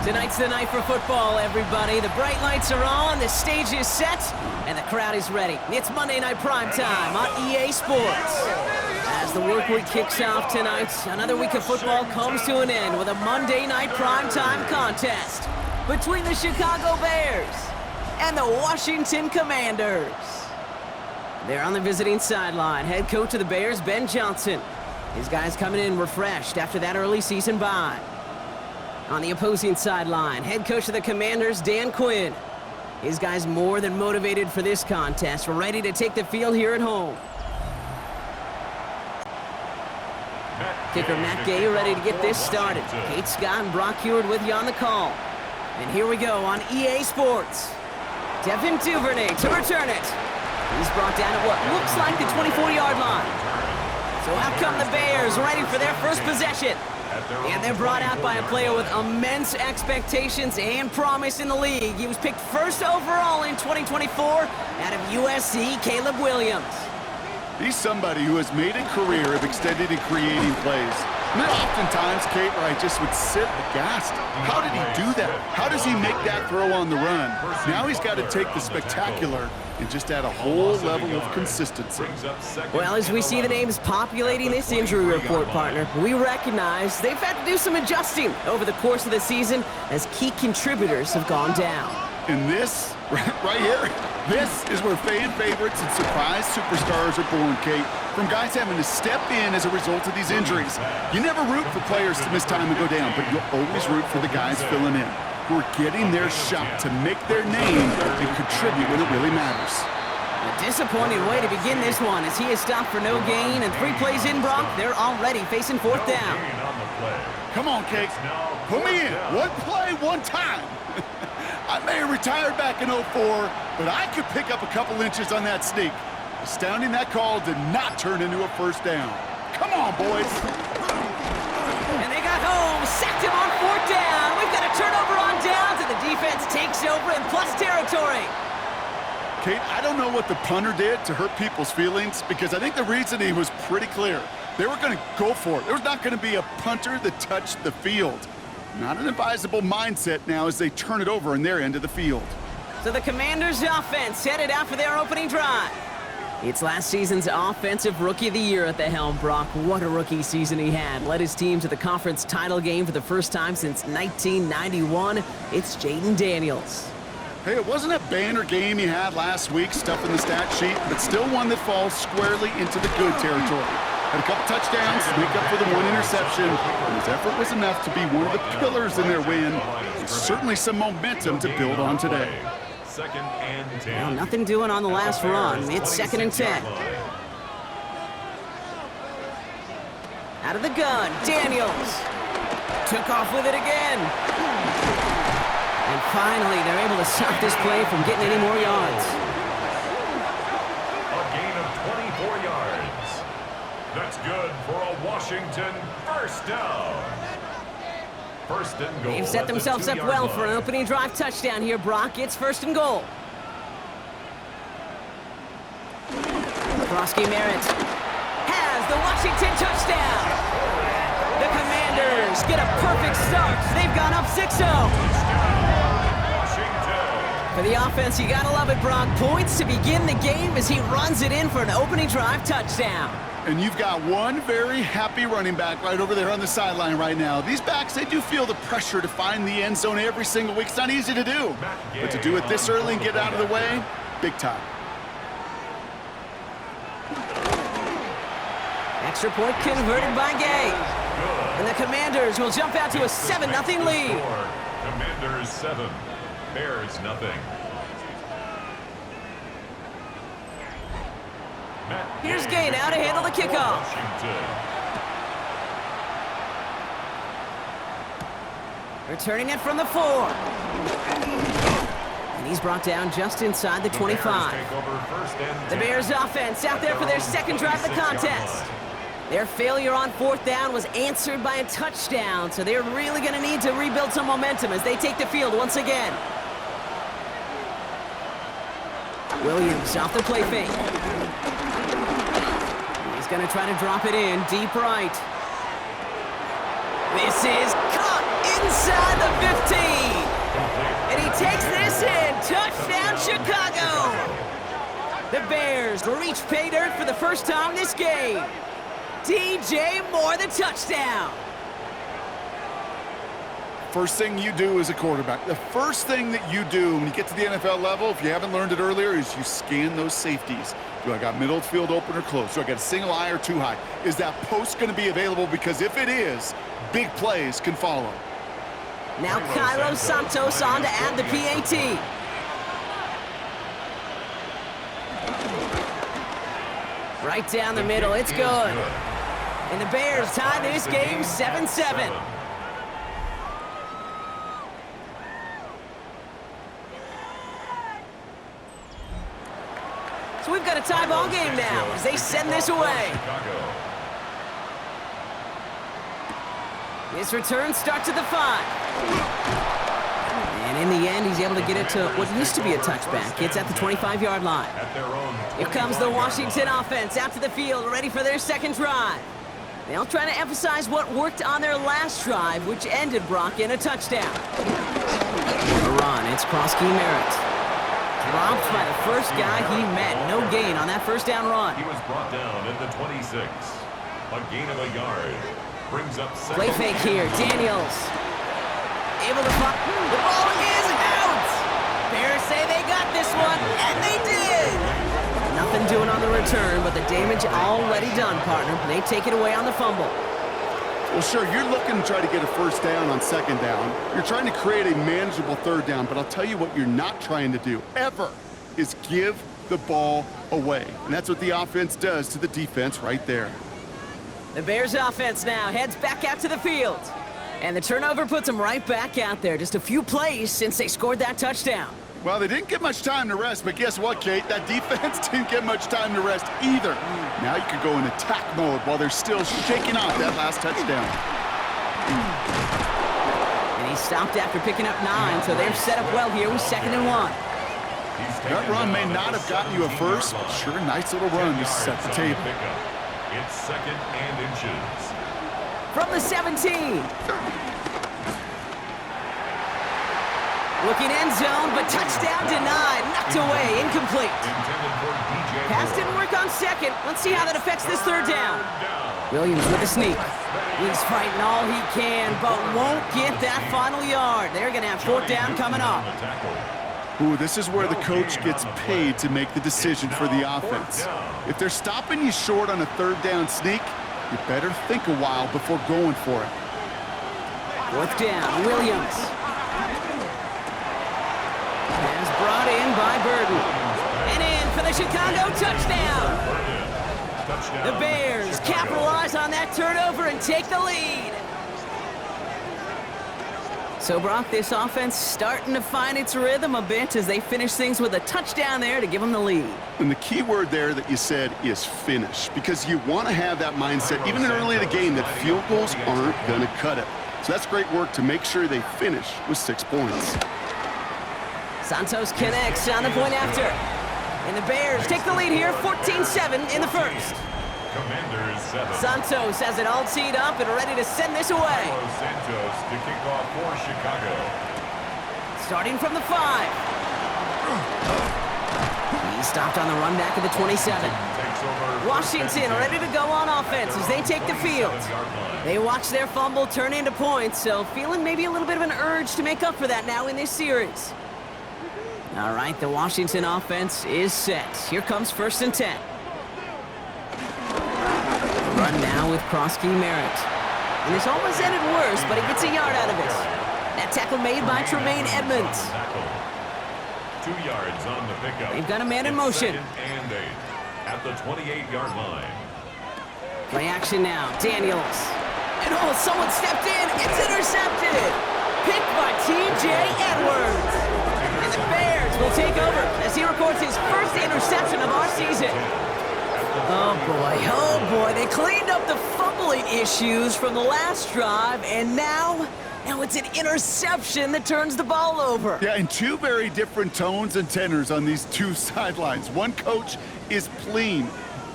Tonight's the night for football, everybody. The bright lights are on, the stage is set, and the crowd is ready. It's Monday Night Primetime on EA Sports. As the work week kicks off tonight, another week of football comes to an end with a Monday Night Primetime contest between the Chicago Bears and the Washington Commanders. They're on the visiting sideline. Head coach of the Bears, Ben Johnson. His guys coming in refreshed after that early season bye. On the opposing sideline, head coach of the Commanders, Dan Quinn. His guys more than motivated for this contest, ready to take the field here at home. Kicker Matt Gay ready to get this started. Kate Scott and Brock Heward with you on the call. And here we go on EA Sports. Devin Duvernay to return it. He's brought down at what looks like the 24-yard line. So out come the Bears, ready for their first possession. And they're brought out by a player with immense expectations and promise in the league. He was picked first overall in 2024 out of USC, Caleb Williams. He's somebody who has made a career of extending and creating plays. And there are oftentimes, Kate, where I just would sit aghast. How did he do that? How does he make that throw on the run? Now he's got to take the spectacular and just add a whole level of consistency. Well, as we see the names populating this injury report, partner, we recognize they've had to do some adjusting over the course of the season as key contributors have gone down. And this, right here, this is where fan favorites and surprise superstars are born, Kate. From guys having to step in as a result of these injuries. You never root for players to miss time and go down, but you'll always root for the guys filling in, who are getting their shot to make their name and contribute when it really matters. A disappointing way to begin this one as he is stopped for no gain, and 3 plays in, Brock, they're already facing 4th down. Come on, Kate. Put me in. One play, one time. I may have retired back in 04, but I could pick up a couple inches on that sneak. Astounding that call did not turn into a first down. Come on, boys. And they got home, sacked him on 4th down. We've got a turnover on downs, and the defense takes over in plus territory. Kate, I don't know what the punter did to hurt people's feelings, because I think the reasoning was pretty clear. They were going to go for it. There was not going to be a punter that touched the field. Not an advisable mindset now as they turn it over in their end of the field. So the Commanders' offense headed out for their opening drive. It's last season's Offensive Rookie of the Year at the helm, Brock. What a rookie season he had. Led his team to the conference title game for the first time since 1991. It's Jaden Daniels. Hey, it wasn't a banner game he had last week, stuff in the stat sheet, but still one that falls squarely into the good territory. Had a couple touchdowns to make up for the 1 interception, and his effort was enough to be one of the pillars in their win. And certainly some momentum to build on today. 2nd and 10. Well, nothing doing on the last run. It's 2nd and 10. Out of the gun, Daniels. Took off with it again. And finally, they're able to stop this play from getting any more yards. A gain of 24 yards. That's good for a Washington first down. First and goal. They've set themselves up well for an opening drive touchdown here, Brock. It's 1st and goal. Krosky Merritt has the Washington touchdown. The Commanders get a perfect start. They've gone up 6-0. For the offense, you gotta love it, Brock. Points to begin the game as he runs it in for an opening drive touchdown. And you've got one very happy running back right over there on the sideline right now. These backs, they do feel the pressure to find the end zone every single week. It's not easy to do. But to do it this early and get out of the way, big time. Extra point converted by Gay. And the Commanders will jump out to a 7-0 lead. Commanders 7, Bears nothing. Here's Gay now to handle the kickoff. Returning it from the 4. And he's brought down just inside the 25. The Bears offense out there for their 2nd drive of the contest. Their failure on 4th down was answered by a touchdown, so they're really going to need to rebuild some momentum as they take the field once again. Williams off the play fake. He's going to try to drop it in deep right. This is caught inside the 15. The Bears reach pay dirt for the first time this game. DJ Moore, the touchdown. First thing you do as a quarterback, the first thing that you do when you get to the NFL level, if you haven't learned it earlier, is you scan those safeties. Do I got middle of the field open or close? Do I got a single high or two high? Is that post going to be available? Because if it is, big plays can follow. Now Cairo Santos on to add the PAT. Right down the middle, it's good. And the Bears tie this game 7-7. So we've got a tie ball game now as they send this away. His return starts at the 5. And in the end, he's able to get it to what used to be a touchback. It's at the 25-yard line. Here comes the Washington offense out to the field, ready for their second drive. They'll try to emphasize what worked on their last drive, which ended, Brock, in a touchdown. The run, it's Krosky Merritt. Dropped by the first guy he met. No gain on that first down run. He was brought down at the 26. A gain of a yard. Brings up second. Play fake here. Daniels. Able to find. The ball is out. Bears say they got this one, and they did. Nothing doing on the return, but the damage already done, partner. They take it away on the fumble. Well, sure, you're looking to try to get a first down on second down. You're trying to create a manageable third down, but I'll tell you what you're not trying to do, ever, is give the ball away. And that's what the offense does to the defense right there. The Bears offense now heads back out to the field. And the turnover puts them right back out there. Just a few plays since they scored that touchdown. Well, they didn't get much time to rest, but guess what, Kate? That defense didn't get much time to rest either. Now you could go in attack mode while they're still shaking off that last touchdown. And he stopped after picking up 9, so they're set up well here with 2nd and 1. That run may not have gotten you a first, but sure, nice little run to set the table. It's 2nd and inches. From the 17. Looking end zone, but touchdown denied. Knocked away, incomplete. Pass didn't work on second. Let's see how that affects this third down. Williams with a sneak. He's fighting all he can, but won't get that final yard. They're going to have 4th down coming up. Ooh, this is where the coach gets paid to make the decision for the offense. If they're stopping you short on a third down sneak, you better think a while before going for it. 4th down, Williams. Pass brought in by Burden. And in for the Chicago touchdown. The Bears capitalize on that turnover and take the lead. So, Brock, this offense starting to find its rhythm a bit as they finish things with a touchdown there to give them the lead. And the key word there that you said is finish, because you want to have that mindset, even early in the game, that field goals aren't going to cut it. So that's great work to make sure they finish with 6 points. Santos connects on the point after. And the Bears take the lead here, 14-7 in the first. Commanders 7. Santos has it all teed up and ready to send this away. Santos to kick off for Chicago. Starting from the 5. He's stopped on the run back of the 27. Washington ready to go on offense as they take the field. They watch their fumble turn into points, so feeling maybe a little bit of an urge to make up for that now in this series. All right, the Washington offense is set. Here comes 1st and 10. Run now with Krosky Merritt. And this almost ended worse, but he gets a yard out of it. That tackle made by Tremaine Edmonds. 2 yards on the pickup. They've got a man in motion. 2nd and 8 at the 28-yard line. Play action now. Daniels. And oh, someone stepped in. It's intercepted. Picked by T.J. Edwards. And the Bears will take over as he records his first interception of our season. Oh boy, they cleaned up the fumbling issues from the last drive, and now it's an interception that turns the ball over. Yeah, and 2 very different tones and tenors on these 2 sidelines. One coach is pleading,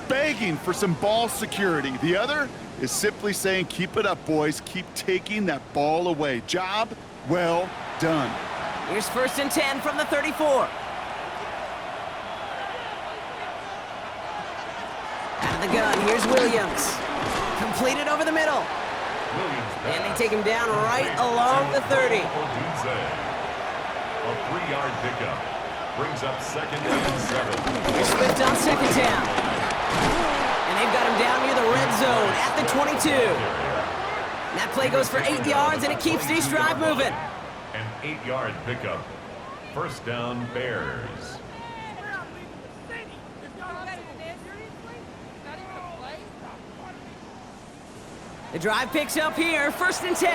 begging for some ball security. The other is simply saying, keep it up, boys. Keep taking that ball away. Job well done. Here's 1st and 10 from the 34. Out of the gun, here's Williams. Completed over the middle. And they take him down right along the 30. A 3-yard pickup brings up 2nd and 7. Here's Swift on 2nd down. And they've got him down near the red zone at the 22. And that play goes for 8 yards, and it keeps this drive moving. An 8-yard pickup. 1st down, Bears. The drive picks up here, 1st and 10.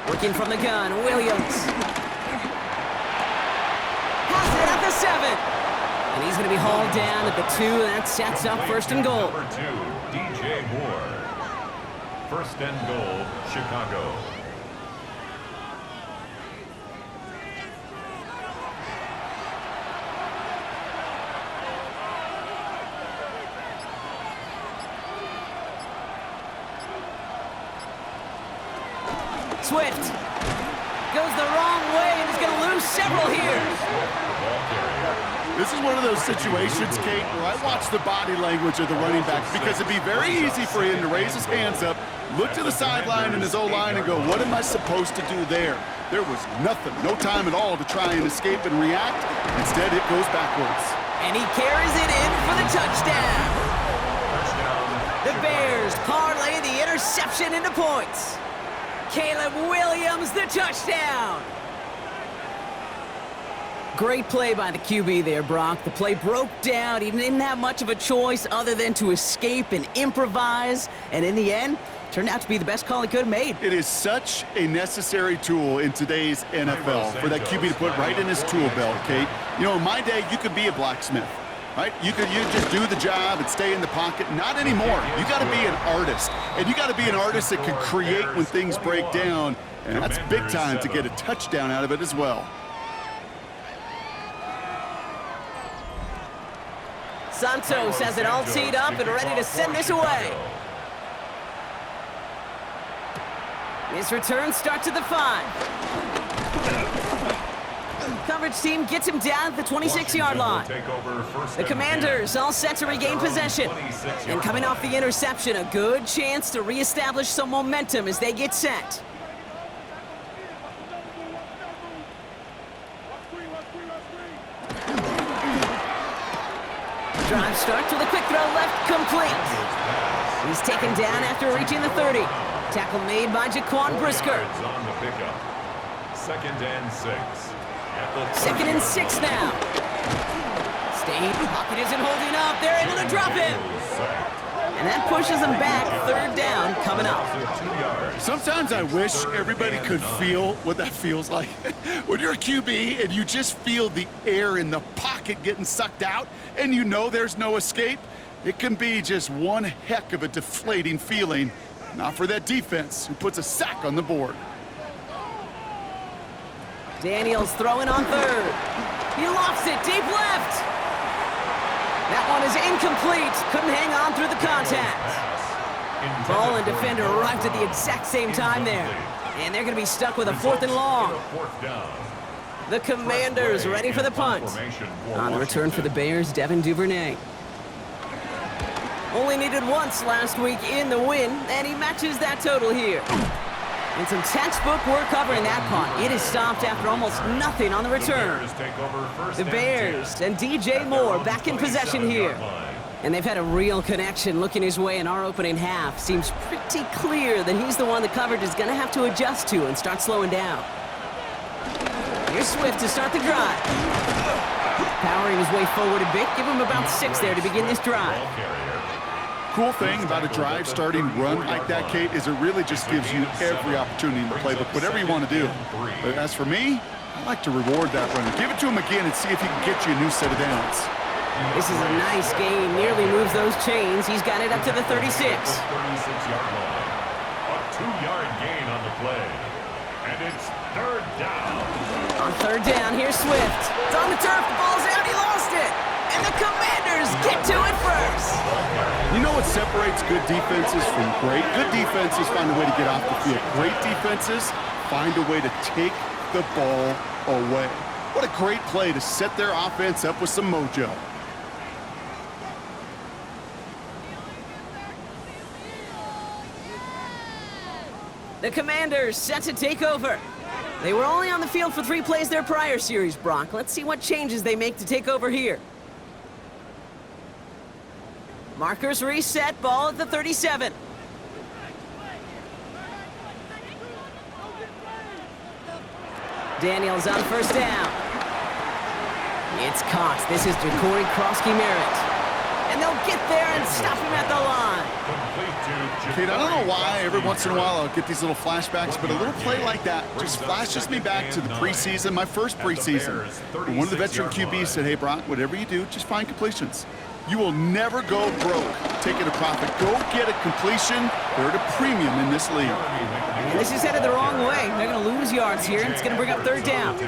Working from the gun, Williams. Has it at the 7. And he's going to be hauled down at the 2, and that sets up 1st and goal. Number 2, DJ Moore. 1st and goal, Chicago. Swift goes the wrong way and is going to lose several here. This is one of those situations, Kate, where I watch the body language of the running back because it'd be very easy for him to raise his hands up, look to the sideline and his O-line and go, what am I supposed to do there? There was nothing, no time at all to try and escape and react. Instead, it goes backwards. And he carries it in for the touchdown. The Bears parlay the interception into points. Caleb Williams, the touchdown. Great play by the QB there, Brock. The play broke down. He didn't have much of a choice other than to escape and improvise. And in the end, turned out to be the best call he could have made. It is such a necessary tool in today's NFL for that QB to put right in his tool belt, Kate. You know, in my day, you could be a blacksmith, right? You just do the job and stay in the pocket. Not anymore. You got to be an artist. And you got to be an artist that can create when things break down. And that's big time to get a touchdown out of it as well. Santos has it all teed up and ready to send this away. His return starts at the 5. Coverage team gets him down at the 26-yard line. The Commanders all set to regain possession. And coming off the interception, a good chance to reestablish some momentum as they get set. Drive starts with a quick throw left, complete. He's taken down after reaching the 30. Tackle made by Jaquan Brisker. 2nd and 6. 2nd and 6 now. State pocket isn't holding up. They're able to drop him. And that pushes them back. 3rd down coming up. Sometimes I wish everybody could feel what that feels like. When you're a QB and you just feel the air in the pocket getting sucked out and you know there's no escape, it can be just one heck of a deflating feeling. Not for that defense who puts a sack on the board. Daniels throwing on 3rd. He lofts it deep left. That one is incomplete. Couldn't hang on through the contact. Ball and defender arrived at the exact same time there. And they're going to be stuck with a 4th and long. The Commanders ready for the punt. On the return for the Bears, Devin Duvernay. Only needed once last week in the win, and he matches that total here. And some textbook work covering that punt. It is stopped after almost nothing on the return. The Bears and DJ Moore back in possession here. And they've had a real connection looking his way in our opening half. Seems pretty clear that he's the one the coverage is going to have to adjust to and start slowing down. Here's Swift to start the drive. Powering his way forward a bit. Give him about 6 there to begin this drive. Cool thing about a drive starting run like that, Kate, is it really just gives you every opportunity in the playbook, whatever you want to do. But as for me, I like to reward that runner. Give it to him again and see if he can get you a new set of downs. This is a nice gain. Nearly moves those chains. He's got it up to the 36. 36-yard line. A 2-yard gain on the play. And it's 3rd down. On 3rd down, here's Swift. It's on the turf. The ball's out. He lost it. And the Commanders get to it first. You know what separates good defenses from great? Good defenses find a way to get off the field. Great defenses find a way to take the ball away. What a great play to set their offense up with some mojo. The Commanders set to take over. They were only on the field for 3 plays their prior series, Brock. Let's see what changes they make to take over here. Markers reset, ball at the 37. Daniels on first down. It's caught. This is Corey Krosky-Merritt. And they'll get there and stop him at the line. Kate, I don't know why every once in a while I'll get these little flashbacks, but a little play like that just flashes me back to the preseason, my first preseason. And one of the veteran QBs said, hey, Brock, whatever you do, just find completions. You will never go broke taking a profit. Go get a completion. They're at a premium in this league. And this is headed the wrong way. They're going to lose yards here, and it's going to bring up third down.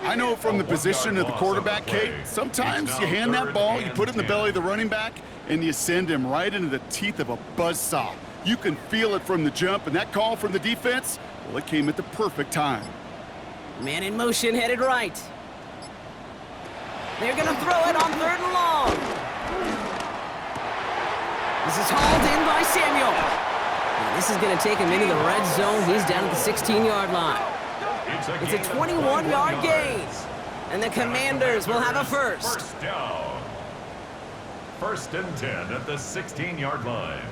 I know from the position of the quarterback, Kate, sometimes you hand that ball, you put it in the belly of the running back, and you send him right into the teeth of a buzzsaw. You can feel it from the jump, and that call from the defense, well, it came at the perfect time. Man in motion, headed right. They're going to throw it on third and long. This is hauled in by Samuel. And this is going to take him into the red zone. He's down at the 16-yard line. It's a 21-yard gain. And the Commanders will have a first. First down. 1st and 10 at the 16-yard line.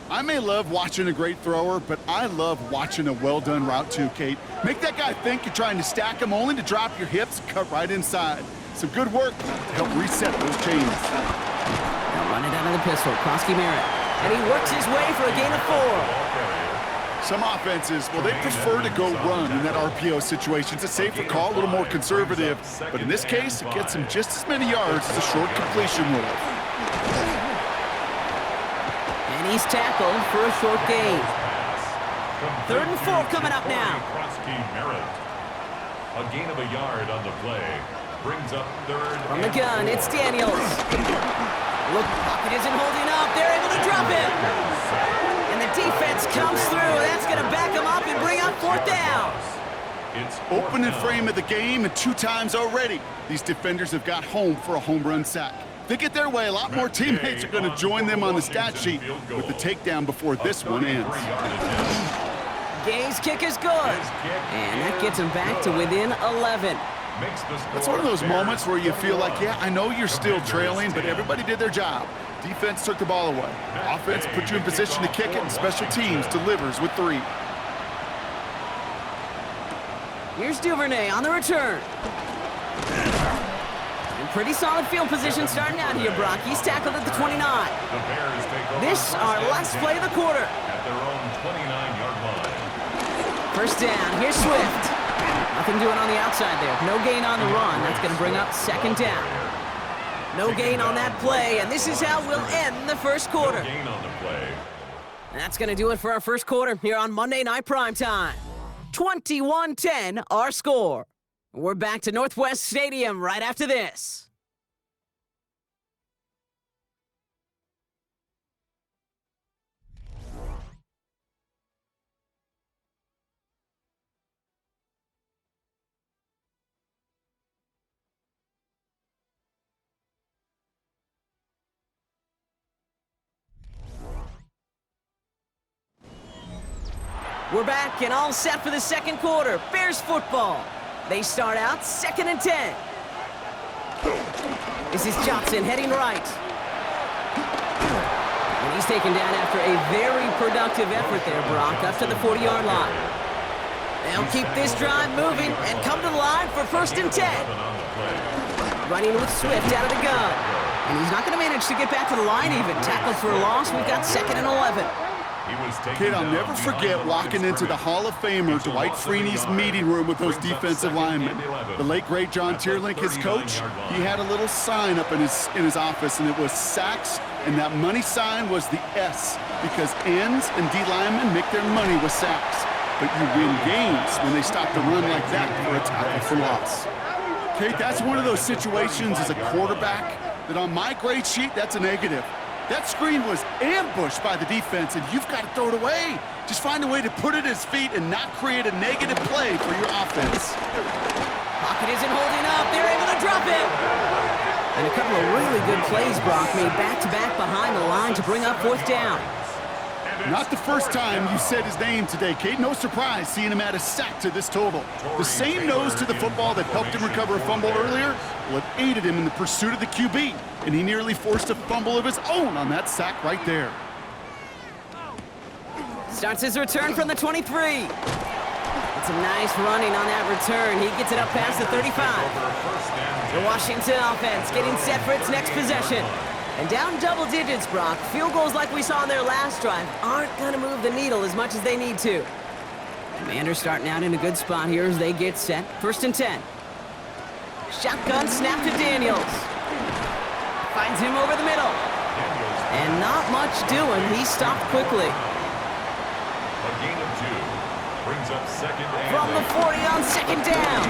I may love watching a great thrower, but I love watching a well-done route too, Kate. Make that guy think you're trying to stack him only to drop your hips and cut right inside. Some good work to help reset those chains. Now run it out of the pistol, Krosky-Merritt. And he works his way for a gain of 4. Some offenses, well, they prefer to go run in that RPO situation. It's a safer call, a little more conservative. But in this case, it gets him just as many yards as a short completion would have. And he's tackled for a short gain. 3rd and 4 coming up now. A gain of a yard on the play. Brings up 3rd. From the gun, it's Daniels. Look, Bucket isn't holding up. They're able to drop it. And the defense comes through. That's going to back him up and bring up 4th down. It's opening frame of the game, and 2 times already, these defenders have got home for a home run sack. If they get their way, a lot more teammates are going to join them on the stat sheet with the takedown before this one ends. Gay's kick is good. And that gets him back to within 11. That's one of those moments where you feel like, yeah, I know you're still trailing, but everybody did their job. Defense took the ball away. Offense put you in position to kick it, and special teams delivers with 3. Here's Duvernay on the return. And pretty solid field position starting out here, Brock. He's tackled at the 29. This our last play of the quarter. At their own 29-yard line. First down. Here's Swift. Nothing doing on the outside there. No gain on the run. That's going to bring up 2nd down. No gain on that play, and this is how we'll end the first quarter. No gain on the play. And that's going to do it for our first quarter here on Monday Night Primetime. 21-10 our score. We're back to Northwest Stadium right after this. We're back and all set for the second quarter. Bears football. They start out 2nd and 10. This is Johnson heading right. And he's taken down after a very productive effort there, Brock, up to the 40-yard line. They'll keep this drive moving and come to the line for 1st and 10. Running with Swift out of the gun. And he's not going to manage to get back to the line even. Tackled for a loss. We've got 2nd and 11. Kid, I'll never forget walking into the Hall of Famer Dwight Freeney's meeting room with those defensive linemen. The late, great John Tierlink, his coach, he had a little sign up in his office, and it was sacks, and that money sign was the S, because ends and D linemen make their money with sacks. But you win games when they stop the run like that for a tackle for loss. Kate, that's one of those situations as a quarterback that on my grade sheet, that's a negative. That screen was ambushed by the defense, and you've got to throw it away. Just find a way to put it at his feet and not create a negative play for your offense. Pocket isn't holding up. They're able to drop it. And a couple of really good plays, Brock, made back-to-back behind the line to bring up fourth down. Not the first time you said his name today, Kate. No surprise seeing him add a sack to this total. The same nose to the football that helped him recover a fumble earlier will have aided him in the pursuit of the QB, and he nearly forced a fumble of his own on that sack right there. Starts his return from the 23. It's a nice running on that return. He gets it up past the 35. The Washington offense getting set for its next possession. And down double digits, Brock. Field goals like we saw on their last drive aren't going to move the needle as much as they need to. Commanders starting out in a good spot here as they get set. 1st and 10. Shotgun snap to Daniels. Finds him over the middle. And not much doing. He stopped quickly. A gain of 2. Brings up second and From the 40 on second down.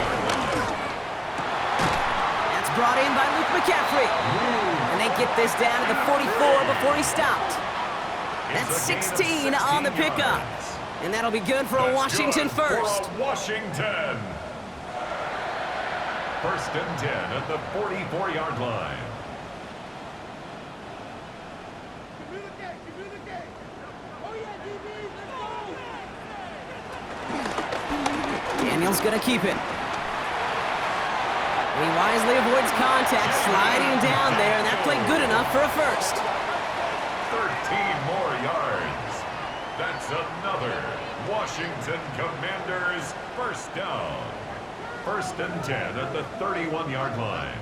That's brought in by Luke McCaffrey. And they get this down to the 44 before he stopped. That's 16 on the pickup. And that'll be good for a Washington first. For a Washington. 1st and 10 at the 44-yard line. Daniels gonna keep it. He wisely avoids contact, sliding down there, and that played good enough for a first. 13 more yards. That's another Washington Commanders first down. 1st and 10 at the 31-yard line.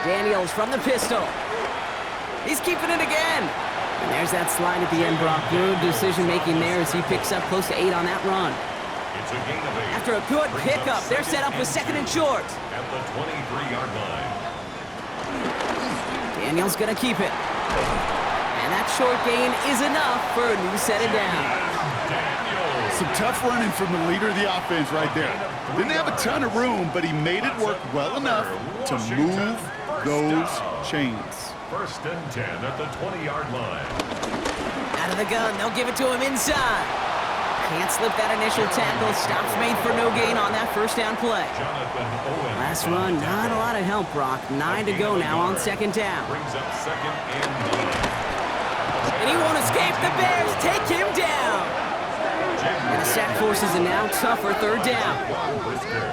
Daniels from the pistol. He's keeping it again. And there's that slide at the end, Brock. Good decision-making there as he picks up close to 8 on that run. It's a gain of 8. After a good pickup, they're set up with 2nd and short. At the 23-yard line. Daniels gonna keep it. And that short gain is enough for a new set of downs. Some tough running from the leader of the offense right there. Didn't have a ton of room, but he made it work well enough to move those chains. 1st and 10 at the 20-yard line. Out of the gun, they'll give it to him inside. Can't slip that initial tackle. Stops made for no gain on that first down play. Last run, not a lot of help, Brock. 9 to go now on 2nd down. Brings up 2nd and 9. And he won't escape. The Bears take him down. And the sack forces a now tougher 3rd down.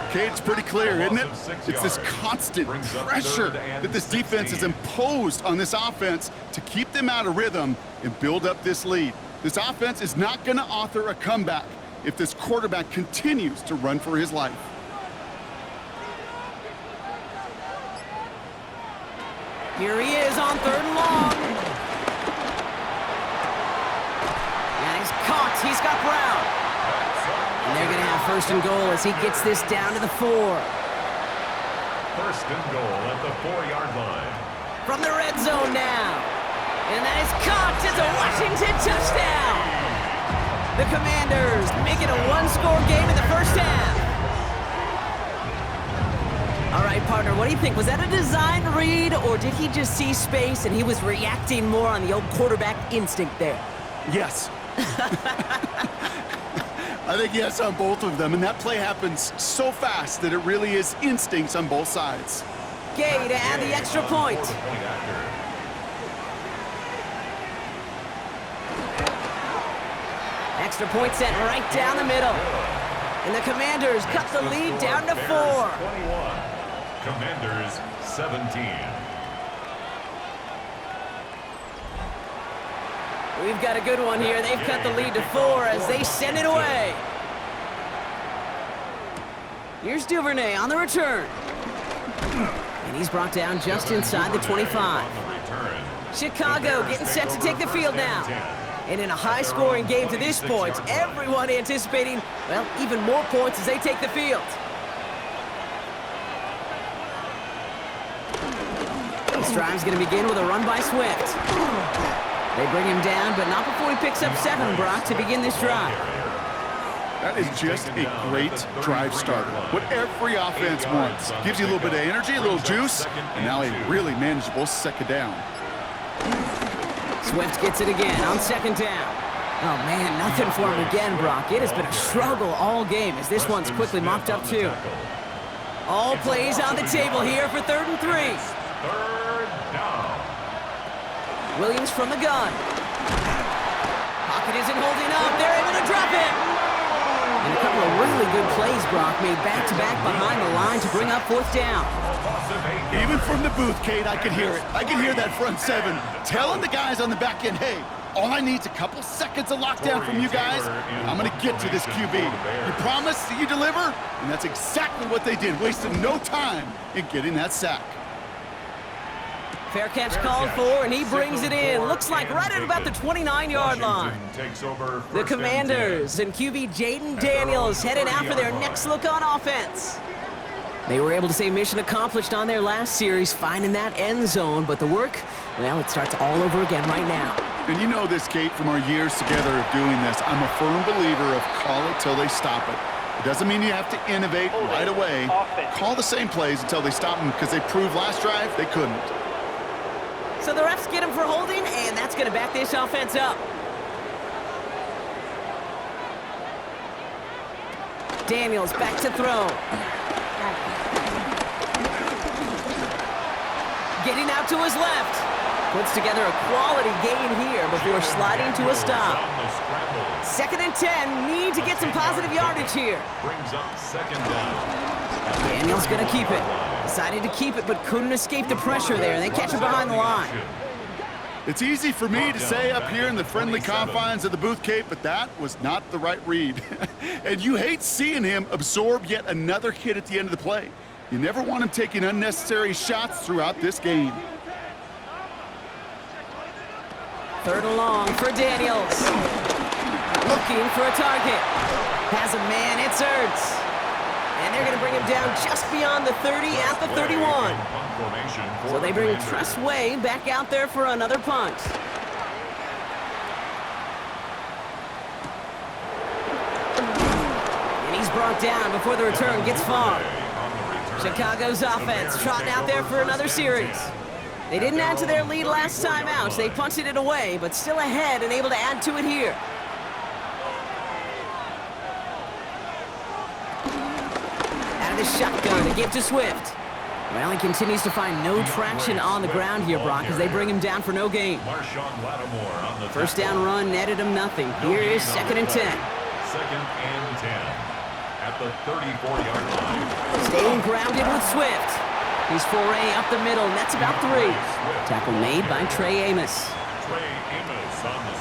Okay, it's pretty clear, isn't it? It's this constant pressure that this defense has imposed on this offense to keep them out of rhythm and build up this lead. This offense is not going to author a comeback if this quarterback continues to run for his life. Here he is on 3rd and long. And he's caught. He's got Brown. And they're going to have 1st and goal as he gets this down to the 4. 1st and goal at the 4-yard line. From the red zone now. And that is caught. It's a Washington touchdown. The Commanders make it a 1-score game in the first half. All right, partner, what do you think? Was that a design read, or did he just see space and he was reacting more on the old quarterback instinct there? Yes. I think yes on both of them, and that play happens so fast that it really is instincts on both sides. Gay to add the extra point. Extra point sent right down the middle. And the Commanders cut the lead down to 4. 21. Commanders 17. We've got a good one here. They've cut the lead to 4 as they send it away. Here's Duvernay on the return. And he's brought down just inside the 25. Chicago getting set to take the field now. And in a high-scoring game to this point, everyone anticipating, well, even more points as they take the field. This drive's going to begin with a run by Swift. They bring him down, but not before he picks up 7, Brock, to begin this drive. That is just a great drive starter. What every offense wants. Gives you a little bit of energy, a little juice, and now a really manageable second down. Swift gets it again on second down. Oh, man, nothing for him again, Brock. It has been a struggle all game as this one's quickly mopped up, too. All plays on the table here for 3rd and 3. Third down. Williams from the gun. Pocket isn't holding up. They're able to drop it. And a couple of really good plays, Brock, made back-to-back behind the line to bring up 4th down. Even from the booth, Kate, I could hear it. I could hear that front seven telling the guys on the back end, hey, all I need is a couple seconds of lockdown from you guys, and I'm going to get to this QB. You promise that you deliver? And that's exactly what they did, wasting no time in getting that sack. Fair catch called for, and he brings it in. Looks like right at about the 29-yard line. The Commanders and QB Jaden Daniels headed out for their next look on offense. They were able to say mission accomplished on their last series, finding that end zone, but the work, well, it starts all over again right now. And you know this, Kate, from our years together of doing this. I'm a firm believer of call it till they stop it. It doesn't mean you have to innovate right away. Call the same plays until they stop them, because they proved last drive they couldn't. So the refs get him for holding, and that's going to back this offense up. Daniels back to throw. Getting out to his left. Puts together a quality gain here before sliding to a stop. 2nd and 10. Need to get some positive yardage here. Brings up 2nd down. Daniels going to keep it. Decided to keep it, but couldn't escape the pressure there, and they catch him behind the line. It's easy for me to say up here in the friendly confines of the booth, Kate, but that was not the right read. And you hate seeing him absorb yet another hit at the end of the play. You never want him taking unnecessary shots throughout this game. 3rd and long for Daniels. Looking for a target. Has a man, it's Ertz. And they're going to bring him down just beyond the 30 at the 31. So they bring Tress Way back out there for another punt. And he's brought down before the return gets far. Chicago's offense trotting out there for another series. They didn't add to their lead last time out. They punted it away, but still ahead and able to add to it here. Out of the shotgun to give to Swift. Well, he continues to find no traction on the ground here, Brock, as they bring him down for no gain. 1st down run netted him nothing. Here is 2nd and 10. 2nd and 10 at the 34-yard line. Staying grounded with Swift. He's foray up the middle, and that's about 3. Tackle made by Trey Amos.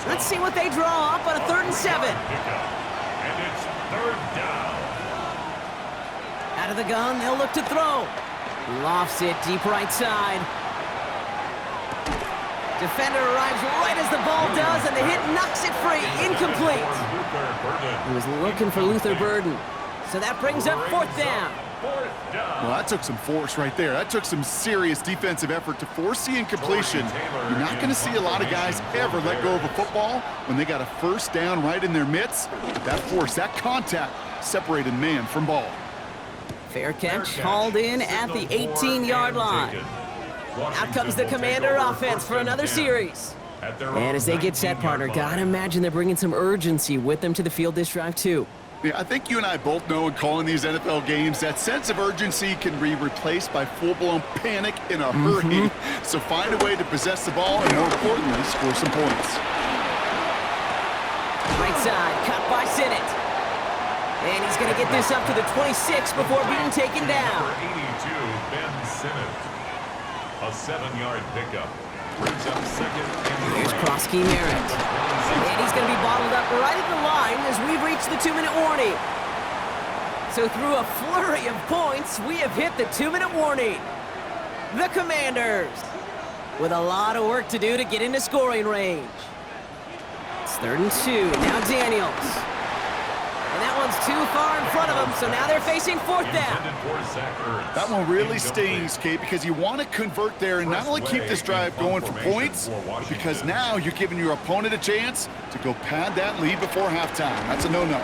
Let's see what they draw up on a 3rd and 7. And it's 3rd down. Out of the gun, they'll look to throw. Lofts it deep right side. Defender arrives right as the ball does, and the hit knocks it free. Incomplete. He was looking for Luther Burden. So that brings up 4th down. Well, that took some force right there. That took some serious defensive effort to force the incompletion. You're not going to see a lot of guys ever let go of a football when they got a 1st down right in their midst. That force, that contact, separated man from ball. Fair catch hauled in at the 18-yard line. Out comes the Commander offense for another series. And as they get set, partner, gotta imagine they're bringing some urgency with them to the field this drive, too. Yeah, I think you and I both know in calling these NFL games that sense of urgency can be replaced by full-blown panic in a hurry. So find a way to possess the ball and, more importantly, score some points. Right side, cut by Sinnott. And he's going to get this up to the 26 before being taken down. Number 82, Ben Sinnott. A 7-yard pickup. Brings up 2nd and 3. Here's Krosky Merritt. And he's going to be bottled up right at the line as we've reached the 2-minute warning. So through a flurry of points, we have hit the 2-minute warning. The Commanders with a lot of work to do to get into scoring range. It's 3rd and 2. Now Daniels. And that one's too far in front of them, so now they're facing 4th down. That one really stings, Kate, because you want to convert there and not only keep this drive going for points, but because now you're giving your opponent a chance to go pad that lead before halftime. That's a no-no.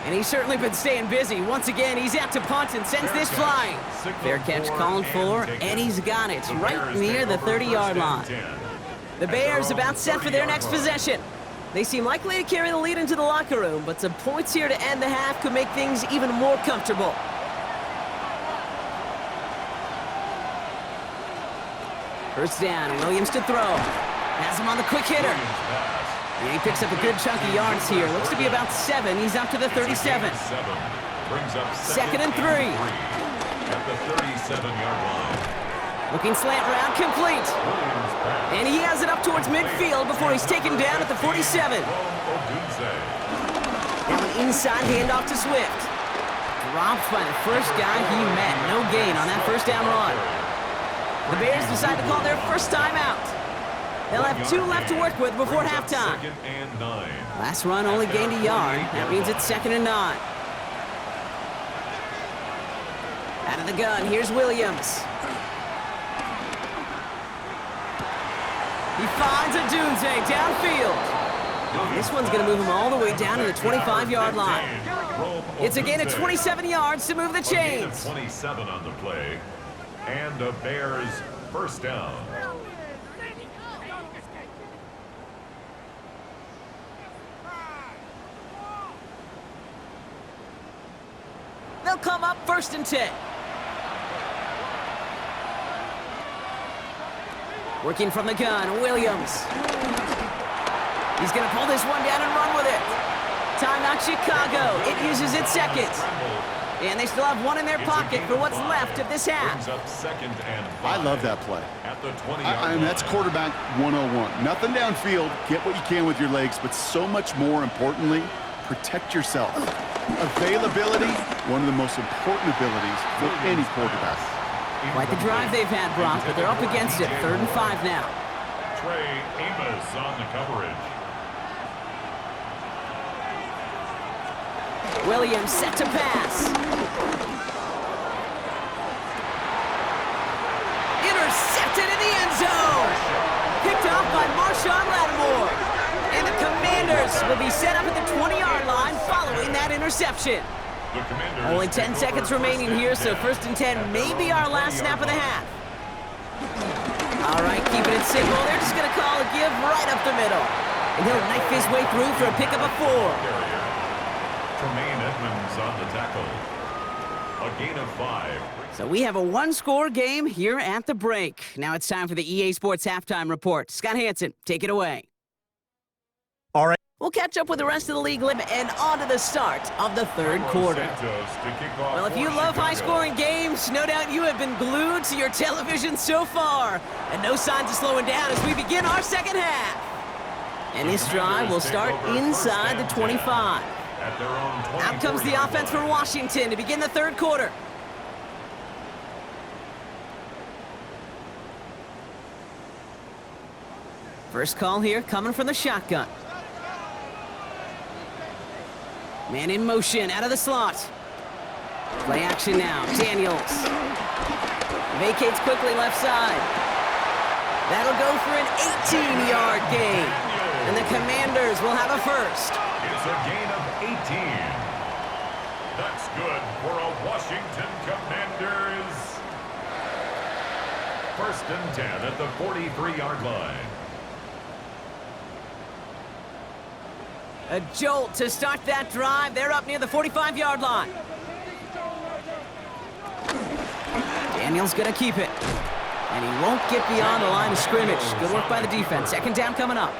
And he's certainly been staying busy. Once again, he's out to punt and sends this flying. Fair catch called for, and he's got it right near the 30-yard line. The Bears about set for their next possession. They seem likely to carry the lead into the locker room, but some points here to end the half could make things even more comfortable. First down, Williams to throw. Has him on the quick hitter. And he picks up a good chunk of yards here. Looks to be about 7. He's up to the 37. Second and 3. At the 37-yard line. Looking slant route, complete. And he has it up towards midfield before he's taken down at the 47. Now an inside handoff to Swift. Dropped by the first guy he met. No gain on that first down run. The Bears decide to call their first timeout. They'll have 2 left to work with before halftime. Last run only gained a yard. That means it's 2nd and 9. Out of the gun, here's Williams. He finds a Dunze downfield. This one's going to move him all the way down to the 25-yard line. It's a gain of 27 yards to move the chains. 27 on the play, and the Bears first down. They'll come up 1st and 10. Working from the gun, Williams. He's going to pull this one down and run with it. Timeout Chicago. It uses its 2nd. And they still have 1 in their pocket for what's left of this half. I love that play. I mean, that's quarterback 101. Nothing downfield. Get what you can with your legs, but so much more importantly, protect yourself. Availability, one of the most important abilities for any quarterback. Quite the drive they've had, Brock, but they're up against it. 3rd and 5 now. Trey Amos on the coverage. Williams set to pass. Intercepted in the end zone. Picked off by Marshawn Lattimore. And the Commanders will be set up at the 20-yard line following that interception. Only 10 seconds remaining here, so 1st and 10 may be our last snap of the half. All right, keeping it simple. They're just going to call a give right up the middle. And he'll knife his way through for a pickup of 4. Tremaine Edmonds on the tackle. A gain of 5. So we have a 1-score game here at the break. Now it's time for the EA Sports Halftime Report. Scott Hansen, take it away. All right. We'll catch up with the rest of the league and on to the start of the 3rd quarter. Well, if you love high-scoring games, no doubt you have been glued to your television so far. And no signs of slowing down as we begin our 2nd half. And this drive will start inside the 25. Out comes the offense for Washington to begin the 3rd quarter. First call here coming from the shotgun. Man in motion, out of the slot. Play action now, Daniels. Vacates quickly left side. That'll go for an 18-yard gain. And the Commanders will have a first. It's a gain of 18. That's good for a Washington Commanders. 1st and 10 at the 43-yard line. A jolt to start that drive. They're up near the 45-yard line. Daniels gonna keep it. And he won't get beyond the line of scrimmage. Good work by the defense. 2nd down coming up.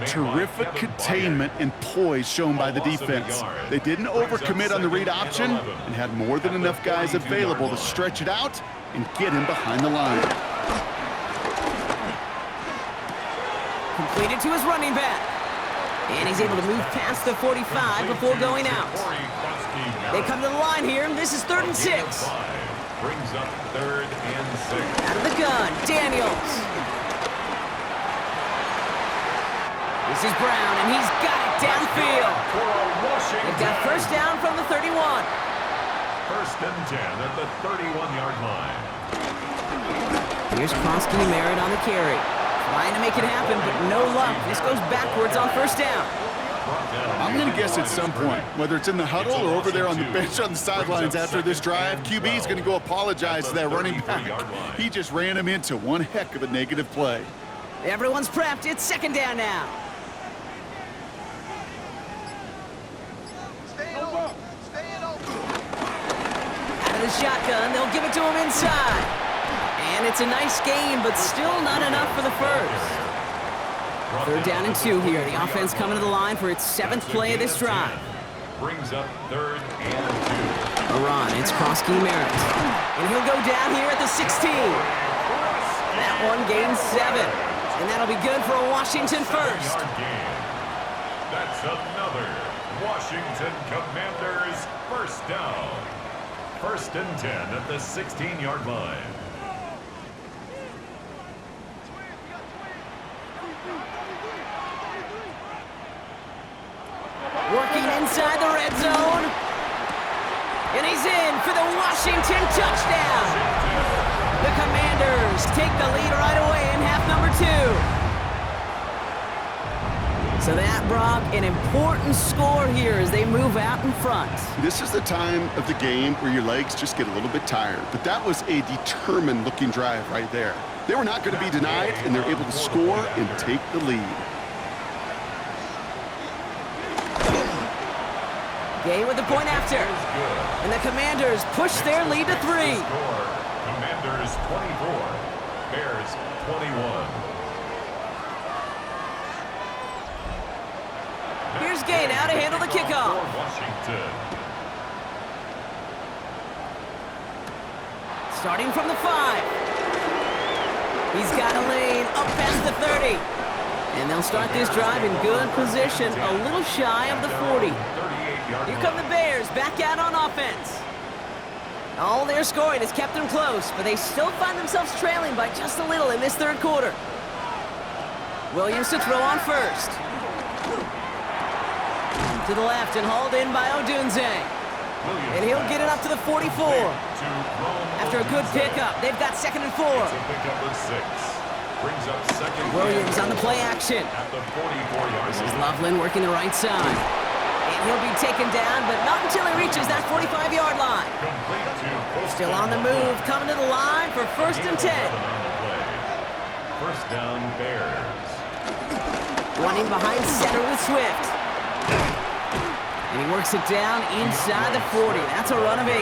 Terrific containment and poise shown by the defense. They didn't overcommit on the read option and had more than enough guys available to stretch it out and get him behind the line. Completed to his running back. And he's able to move past the 45 before going out. They come to the line here. This is 3rd and 6. Brings up 3rd and 6. Out of the gun, Daniels. This is Brown, and he's got it downfield. They've got first down from the 31. 1st and 10 at the 31-yard line. Here's Krosky Merritt on the carry. Trying to make it happen, but no luck. This goes backwards on first down. I'm going to guess at some point, whether it's in the huddle or over there on the bench on the sidelines after this drive, QB is going to go apologize to that running back. He just ran him into one heck of a negative play. Everyone's prepped. It's second down now. Out of the shotgun, they'll give it to him inside. And it's a nice game, but still not enough for the first. Third down and 2 here. The offense coming to the line for its 7th play of this drive. Brings up 3rd and 2. A run. It's Krosky Merritt. And he'll go down here at the 16. That one gains 7. And that'll be good for a Washington first. That's another Washington Commanders first down. 1st and 10 at the 16-yard line. Working inside the red zone. And he's in for the Washington touchdown. The Commanders take the lead right away in half number 2. So that, Brock, an important score here as they move out in front. This is the time of the game where your legs just get a little bit tired. But that was a determined-looking drive right there. They were not going to be denied, and they're able to score and take the lead. Gay with the point after. And the Commanders push their lead to 3. Commanders 24, Bears 21. Here's Gay now to handle the kickoff. Washington. Starting from the 5. He's got a lane up past the 30. And they'll start this drive in good position, a little shy of the 40. Here come the Bears, back out on offense. All their scoring has kept them close, but they still find themselves trailing by just a little in this 3rd quarter. Williams to throw on first. To the left and hauled in by Odunze. And he'll get it up to the 44. After a good pickup, they've got 2nd and 4. Williams on the play action. This is Loveland working the right side. And he'll be taken down, but not until he reaches that 45-yard line. Still on the move, coming to the line for 1st and 10. First down, Bears. Running behind center with Swift. And he works it down inside the 40. That's a run of 8.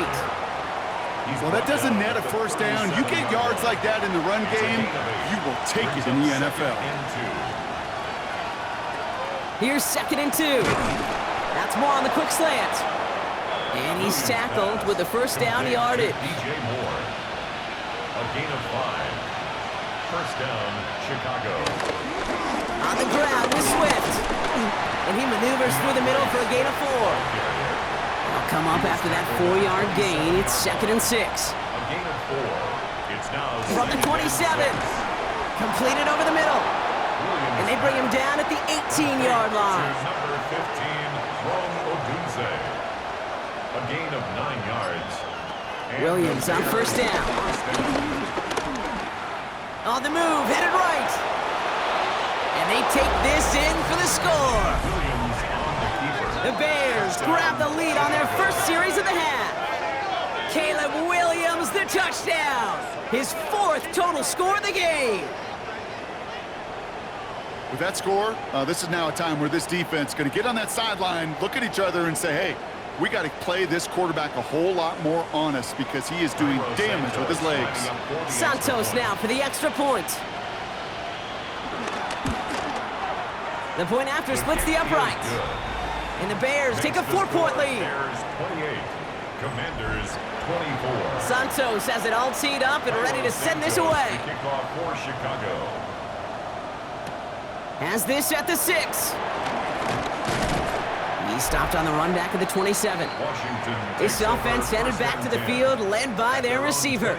Well, that doesn't net a first down. You get yards like that in the run game, you will take it in the NFL. Here's 2nd and 2. That's more on the quick slant. And he's tackled with the first down yardage. DJ Moore. A gain of 5. First down, Chicago. On the ground with Swift. And he maneuvers through the middle for a gain of 4. They'll come up after that 4-yard gain. It's 2nd and 6. A gain of 4. It's now from the 27. Completed over the middle. And they bring him down at the 18-yard line. Number 15, Odunze. A gain of 9 yards. Williams on first down. On the move, headed right. And they take this in for the score. The Bears grab the lead on their first series of the half. Caleb Williams, the touchdown. His 4th total score of the game. With that score, this is now a time where this defense is going to get on that sideline, look at each other and say, hey, we got to play this quarterback a whole lot more honest because he is doing damage with his legs. Santos now for the extra point. The point after splits the upright. And the Bears take a 4-point lead. Bears 28, Commanders 24. Santos has it all teed up and ready to send this away. Kickoff for Chicago. Has this at the 6. He stopped on the run back of the 27. This offense headed back to the field, led by their receiver.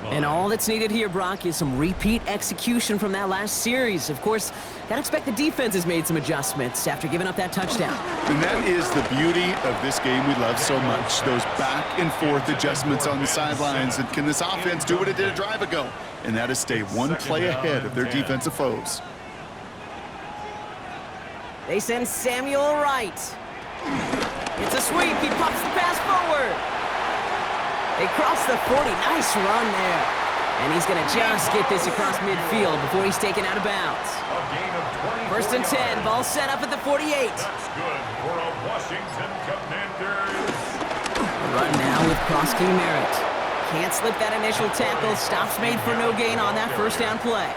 And all that's needed here, Brock, is some repeat execution from that last series. Of course, gotta expect the defense has made some adjustments after giving up that touchdown. And that is the beauty of this game we love so much. Those back and forth adjustments on the sidelines. And can this offense do what it did a drive ago? And that is stay one play ahead of their defensive foes. They send Samuel right. It's a sweep. He pops the pass forward. They cross the 40. Nice run there. And he's going to just get this across midfield before he's taken out of bounds. A gain of 24 First and 10. yards. Ball set up at the 48. That's good for a Washington Commanders. Run now with cross-key merit. Can't slip that initial tackle. Stops made for no gain on that first down play.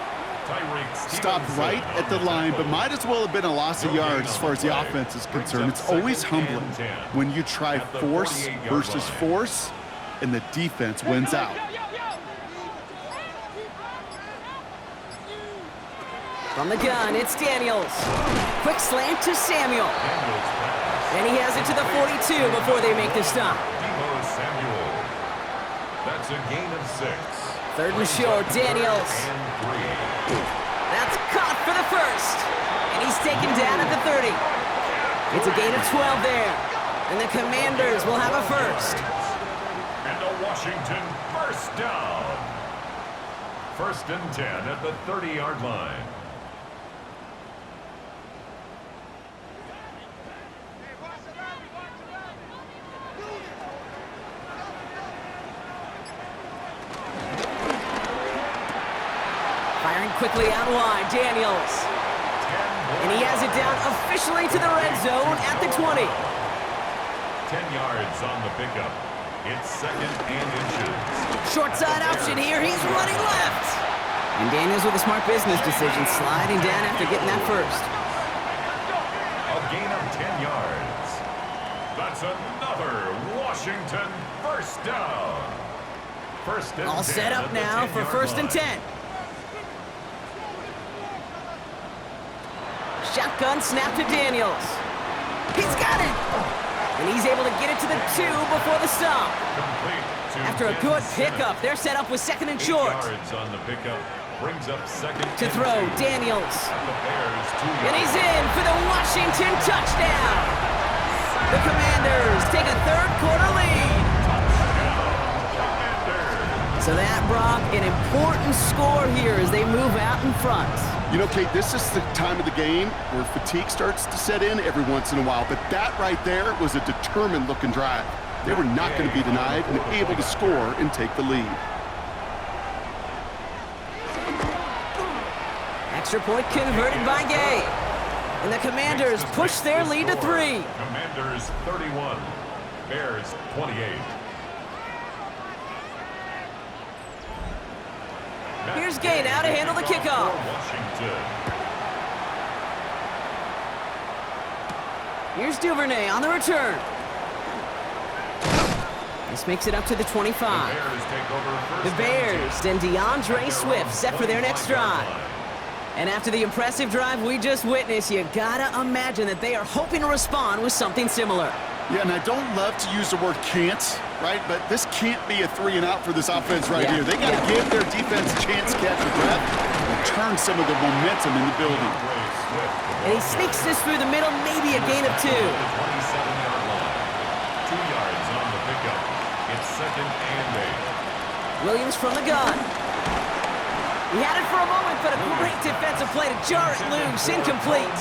Stopped right at the line, but might as well have been a loss of yards as far as the offense is concerned. It's always humbling when you try force versus force, and the defense wins out. From the gun, it's Daniels. Quick slant to Samuel. And he has it to the 42 before they make the stop. That's a gain of 6. Third and short, Daniels. That's caught for the first. And he's taken down at the 30. It's a gain of 12 there. And the Commanders will have a first. And a Washington first down. First and 10 at the 30-yard line. Firing quickly out wide, Daniels. And he has it down officially to the red zone at the 20. 10 yards on the pickup. It's second and inches. Short side option here. He's running left. And Daniels with a smart business decision, sliding down after getting that first. A gain of 10 yards. That's another Washington first down. First and 10 All set up at the now for 10-yard first and line. 10. Shotgun snap to Daniels. He's got it! And he's able to get it to the 2 before the stop. Complete to After a good Kansas pickup, City. they're set up with second and 8 short. yards on the pickup. Brings up second To and throw, 2. Daniels. And the Bears 2 And he's yards. in for the Washington touchdown. The Commanders take a third-quarter lead. Commanders. So that brought an important score here as they move out in front. You know, Kate, this is the time of the game where fatigue starts to set in every once in a while, but that right there was a determined-looking drive. They were not going to be denied and able to score and take the lead. Extra point converted by Gay. And the Commanders push their lead to 3. Commanders 31. Bears 28. Here's Gay now to handle the kickoff. Washington. Here's Duvernay on the return. This makes it up to the 25. Bears take over first The and Bears 10. and DeAndre Swift set for their next drive. And after the impressive drive we just witnessed, you gotta imagine that they are hoping to respond with something similar. Yeah, and I don't love to use the word can't, right? But this can't be a 3-and-out for this offense right here. They got to give their defense a chance to catch a breath and turn some of the momentum in the building. And he sneaks this through the middle, maybe a gain of 2. The 27-yard line. 2 yards on the pickup. It's second and 8. Williams from the gun. He had it for a moment, but a great defensive play to jar it loose. Incomplete.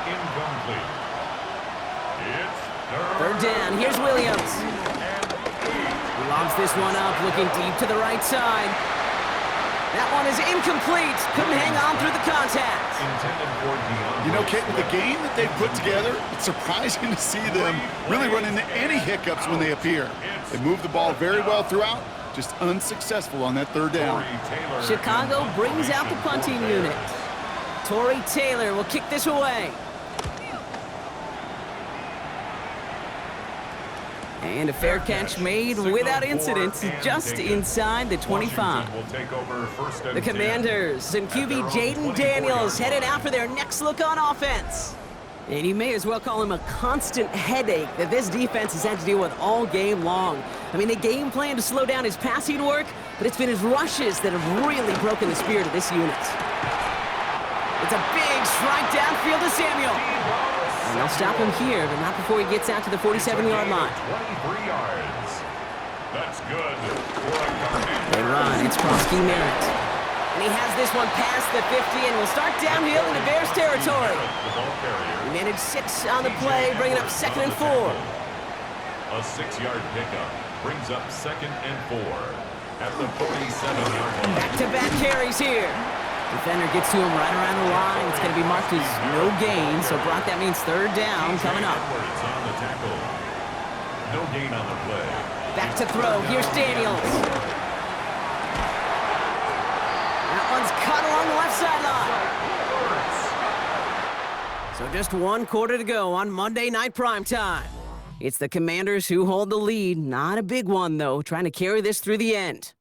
Incomplete. It's Third down. Here's Williams. He lobs this one up, looking deep to the right side. That one is incomplete. Couldn't hang on through the contact. You know, Kate, with the game that they've put together, it's surprising to see them really run into any hiccups when they appear. They move the ball very well throughout, just unsuccessful on that third down. Chicago brings out the punting unit. Torrey Taylor will kick this away. And a fair catch made without incident just inside the 25. The Commanders and QB Jaden Daniels headed out for their next look on offense. And you may as well call him a constant headache that this defense has had to deal with all game long. I mean, they game plan to slow down his passing work, but it's been his rushes that have really broken the spirit of this unit. It's a big strike downfield to Samuel. And they'll stop him here, but not before he gets out to the 47-yard line. 23 yards. That's good. They run. It's cross-key merit. And he has this one past the 50 and will start downhill into Bears territory. He managed 6 on the play, bringing up 2nd and 4. A 6-yard pickup brings up 2nd and 4 at the 47-yard line. Back-to-back carries here. Defender gets to him right around the line. It's going to be marked as no gain, so Brock, that means 3rd down coming up. Edwards on the tackle. No gain on the play. Back to throw. Here's Daniels. That one's cut along the left sideline. So just 1 quarter to go on Monday Night Primetime. It's the Commanders who hold the lead. Not a big one, though, trying to carry this through the end.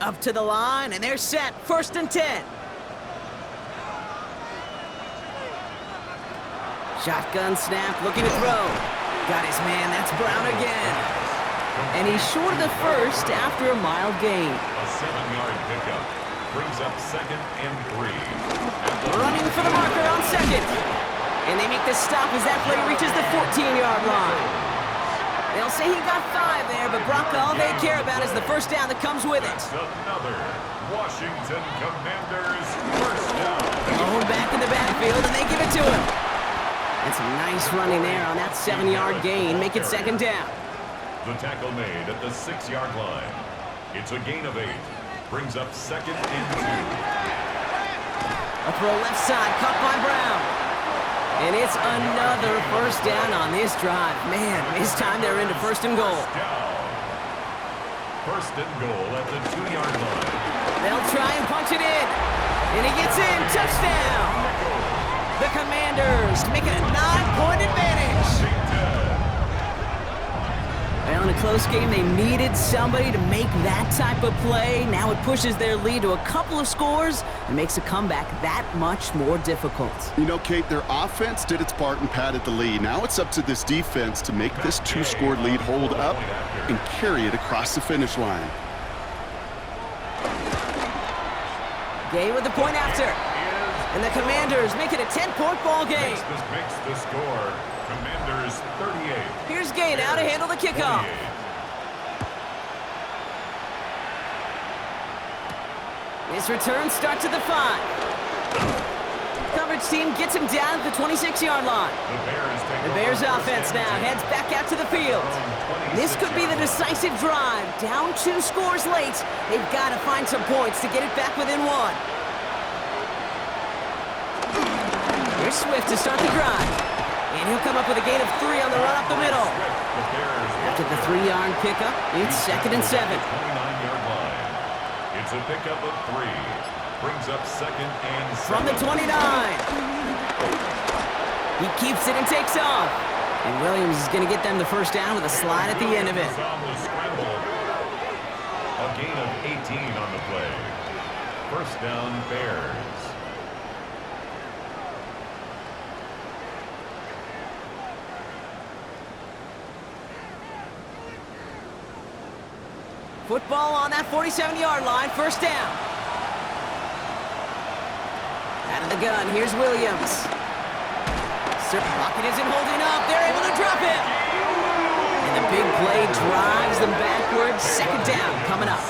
Up to the line, and they're set. 1st and 10. Shotgun snap, looking to throw. Got his man, that's Brown again. And he's short of the first after a mild gain. A 7-yard pickup brings up 2nd and 3. Running for the marker on 2nd. And they make the stop as that play reaches the 14-yard line. They'll say he got 5 there, but Brock, all they care about is the 1st down that comes with it. Another Washington Commanders 1st down. Thrown back in the backfield, and they give it to him. And some nice running there on that 7-yard gain. Make it 2nd down. The tackle made at the 6-yard line. It's a gain of 8. Brings up 2nd and 2. A throw left side, caught by Brown. And it's another 1st down on this drive. Man, this time they're into 1st and goal. 1st and goal at the 2-yard line. They'll try and punch it in. And he gets in. Touchdown. The Commanders make it a 9-point advantage. Well, in a close game, they needed somebody to make that type of play. Now it pushes their lead to a couple of scores and makes a comeback that much more difficult. You know, Kate, their offense did its part and padded the lead. Now it's up to this defense to make this 2-score lead hold up and carry it across the finish line. Gay with the point after. And the Commanders make it a 10-point ball game. Makes the score. Commanders 38. Here's Gay now to handle the kickoff. 48. His return starts at the 5. Coverage team gets him down at the 26-yard line. The Bears offense now heads back out to the field. This could be the decisive drive. Down 2 scores late. They've got to find some points to get it back within 1. Here's Swift to start the drive. And he'll come up with a gain of 3 on the run up the middle. After the 3-yard pickup, it's 2nd and 7. 29-yard line. It's a pickup of 3. Brings up 2nd and 7. From the 29. He keeps it and takes off. And Williams is going to get them the 1st down with a slide at the end of it. A gain of 18 on the play. 1st down, Bears. Football on that 47-yard line, 1st down. Out of the gun, here's Williams. Pocket isn't holding up. They're able to drop him. And the big play drives them backwards. 2nd down coming up.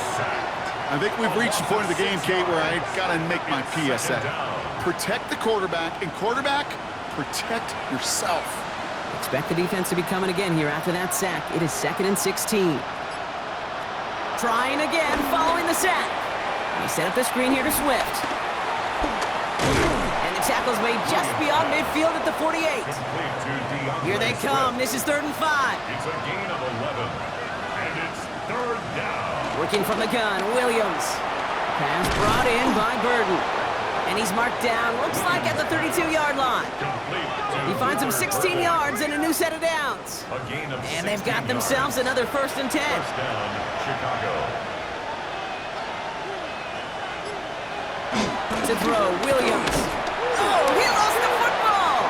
I think we've reached the point of the game, Kate, where I got to make my PSA. Protect the quarterback, and quarterback, protect yourself. Expect the defense to be coming again here after that sack. It is 2nd and 16. Trying again, following the sack. They set up the screen here to Swift. And the tackle's made just beyond midfield at the 48. Here they come. This is 3rd and 5. It's a gain of 11. And it's 3rd down. Working from the gun, Williams. Pass brought in by Burden. And he's marked down, looks like at the 32-yard line. He finds him 16 yards and a new set of downs. And they've got themselves another 1st and 10. 1st down, Chicago. To throw, Williams. Oh, he lost the football!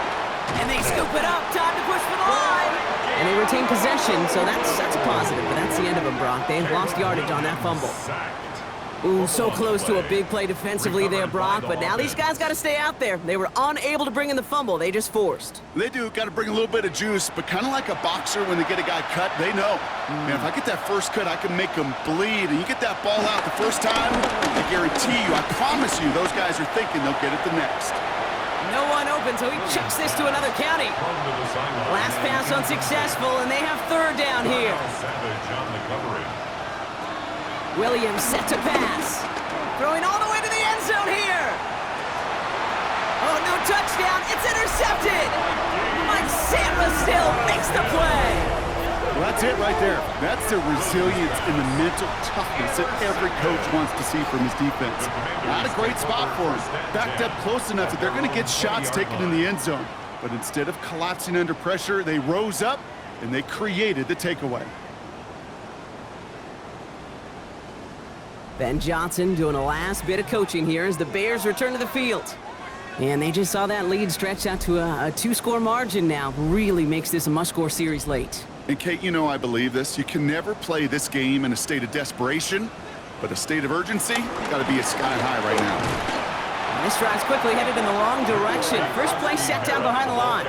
And they scoop it up, time to push for the line. And they retain possession, so that's positive, but that's the end of them, Brock. They've lost yardage on that fumble. Ooh, so close to a big play defensively there, Brock, but now these guys got to stay out there. They were unable to bring in the fumble. They just forced. They do, got to bring a little bit of juice, but kind of like a boxer when they get a guy cut, they know. Man, if I get that first cut, I can make them bleed. And you get that ball out the first time, I guarantee you, I promise you, those guys are thinking they'll get it the next. No one open, so he chucks this to another county. Last pass unsuccessful, and they have third down here. Williams set to pass. Throwing all the way to the end zone here. Oh, no touchdown. It's intercepted. Mike Sandra still makes the play. Well, that's it right there. That's the resilience and the mental toughness that every coach wants to see from his defense. Not a great spot for him. Backed up close enough that they're going to get shots taken in the end zone. But instead of collapsing under pressure, they rose up and they created the takeaway. Ben Johnson doing a last bit of coaching here as the Bears return to the field. And they just saw that lead stretch out to a two-score margin now. Really makes this a must-score series late. And Kate, you know I believe this. You can never play this game in a state of desperation, but a state of urgency got to be a sky high right now. And this drive's quickly headed in the wrong direction. First play set down behind the line.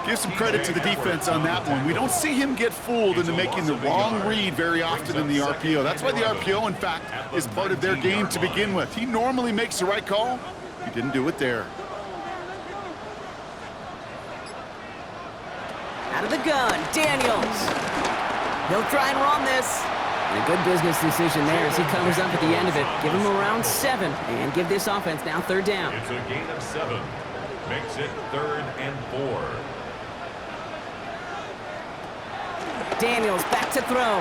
Give some credit to the defense on that one. We don't see him get fooled into making the wrong read very often in the RPO. That's why the RPO, in fact, is part of their game to begin with. He normally makes the right call. He didn't do it there. Out of the gun, Daniels. He'll try and run this. And a good business decision there as he covers up at the end of it. Give him around 7 and give this offense now third down. It's a gain of 7. Makes it 3rd and 4. Daniels back to throw.